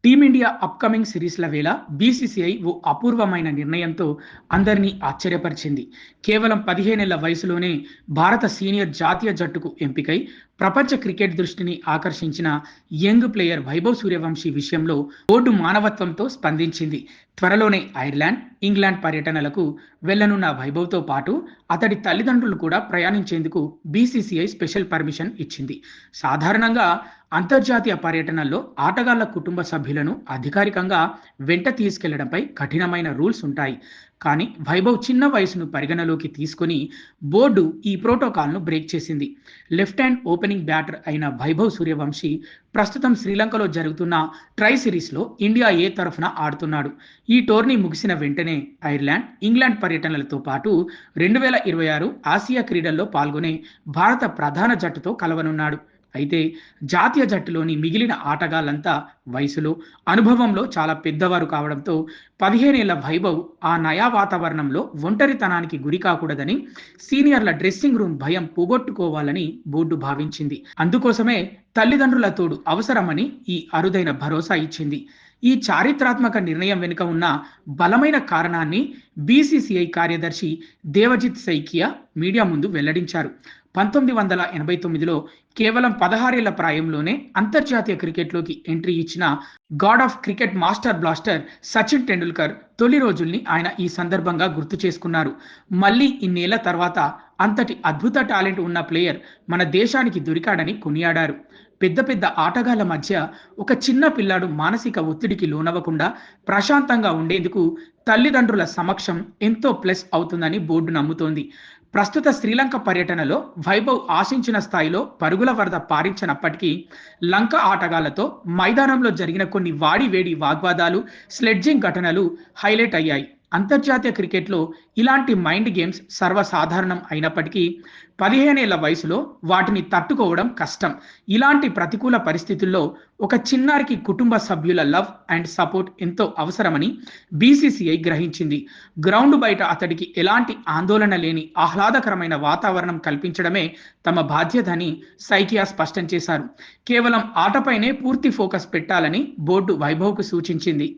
Team India upcoming సిరీస్‌ల వేళ BCCI ఓ అపూర్వమైన నిర్ణయంతో అందరినీ ఆశ్చర్యపరిచింది. కేవలం 15 ఏళ్ల వయసులోనే భారత సీనియర్ జాతీయ జట్టుకు ఎంపికై ప్రపంచ క్రికెట్ దృష్టిని ఆకర్షించిన యంగ్ ప్లేయర్ వైభవ్ సూర్యవంశీ విషయంలో బోర్డు మానవత్వంతో స్పందించింది. త్వరలోనే ఐర్లాండ్, ఇంగ్లాండ్ పర్యటనలకు వెళ్లనున్న వైభవ్‌తో పాటు అతడి తల్లిదండ్రులు కూడా ప్రయాణించేందుకు బీసీసీఐ స్పెషల్ పర్మిషన్ ఇచ్చింది. సాధారణంగా అంతర్జాతీయ పర్యటనల్లో ఆటగాళ్ల కుటుంబ సభ్యులను అధికారికంగా వెంట తీసుకెళ్లడంపై కఠినమైన రూల్స్ ఉంటాయి. కానీ వైభవ్ చిన్న వయసును పరిగణలోకి తీసుకొని బోర్డు ఈ ప్రోటోకాల్ను బ్రేక్ చేసింది. లెఫ్ట్ హ్యాండ్ ఓపెనింగ్ బ్యాటర్ అయిన వైభవ్ సూర్యవంశీ ప్రస్తుతం శ్రీలంకలో జరుగుతున్న ట్రై సిరీస్లో ఇండియా ఏ తరఫున ఆడుతున్నాడు. ఈ టోర్నీ ముగిసిన వెంటనే ఐర్లాండ్, ఇంగ్లాండ్ పర్యటనలతో పాటు 2026 ఆసియా క్రీడల్లో పాల్గొనే భారత ప్రధాన జట్టుతో కలవనున్నాడు. అయితే జాతీయ జట్టులోని మిగిలిన ఆటగాళ్లంతా వయసులో, అనుభవంలో చాలా పెద్దవారు కావడంతో 15 ఏళ్ల వైభవ్ ఆ నయా వాతావరణంలో ఒంటరితనానికి గురి కాకూడదని సీనియర్ల డ్రెస్సింగ్ రూమ్ భయం పోగొట్టుకోవాలని బోర్డు భావించింది. అందుకోసమే తల్లిదండ్రుల తోడు అవసరమని ఈ అరుదైన భరోసా ఇచ్చింది. ఈ చారిత్రాత్మక నిర్ణయం వెనుక ఉన్న బలమైన కారణాన్ని బీసీసీఐ కార్యదర్శి దేవజిత్ సైకియా మీడియా ముందు వెల్లడించారు. 1989లో కేవలం 16 ఏళ్ల ప్రాయంలోనే అంతర్జాతీయ క్రికెట్లోకి ఎంట్రీ ఇచ్చిన God of cricket master blaster Sachin Tendulkar తొలి రోజుల్ని ఆయన ఈ సందర్భంగా గుర్తు చేసుకున్నారు. మళ్ళీ ఇన్నేళ్ల తర్వాత అంతటి అద్భుత టాలెంట్ ఉన్న ప్లేయర్ మన దేశానికి దొరికాడని కొనియాడారు. పెద్ద పెద్ద ఆటగాళ్ల మధ్య ఒక చిన్న పిల్లాడు మానసిక ఒత్తిడికి లోనవ్వకుండా ప్రశాంతంగా ఉండేందుకు తల్లిదండ్రుల సమక్షం ఎంతో ప్లస్ అవుతుందని బోర్డు నమ్ముతోంది. ప్రస్తుత శ్రీలంక పర్యటనలో వైభవ్ ఆశించిన స్థాయిలో పరుగుల వరద పారించినప్పటికీ లంక ఆటగాళ్లతో మైదానంలో జరిగిన కొన్ని వాడివేడి వాగ్వాదాలు, స్లెడ్జింగ్ ఘటనలు హైలైట్ అయ్యాయి. అంతర్జాతీయ క్రికెట్లో ఇలాంటి మైండ్ గేమ్స్ సర్వసాధారణం అయినప్పటికీ 15 ఏళ్ల వయసులో వాటిని తట్టుకోవడం కష్టం. ఇలాంటి ప్రతికూల పరిస్థితుల్లో ఒక చిన్నారికి కుటుంబ సభ్యుల లవ్ అండ్ సపోర్ట్ ఎంతో అవసరమని బీసీసీఐ గ్రహించింది. గ్రౌండ్ బయట అతడికి ఎలాంటి ఆందోళన లేని ఆహ్లాదకరమైన వాతావరణం కల్పించడమే తమ బాధ్యత అని సైకియా స్పష్టం చేశారు. కేవలం ఆటపైనే పూర్తి ఫోకస్ పెట్టాలని బోర్డు వైభవ్కు సూచించింది.